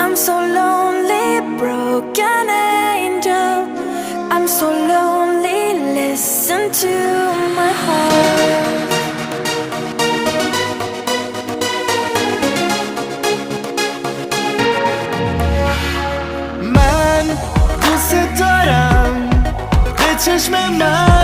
I'm so lonely, broken angel. I'm so lonely, listen to my heart. من دوست دارم به چشم من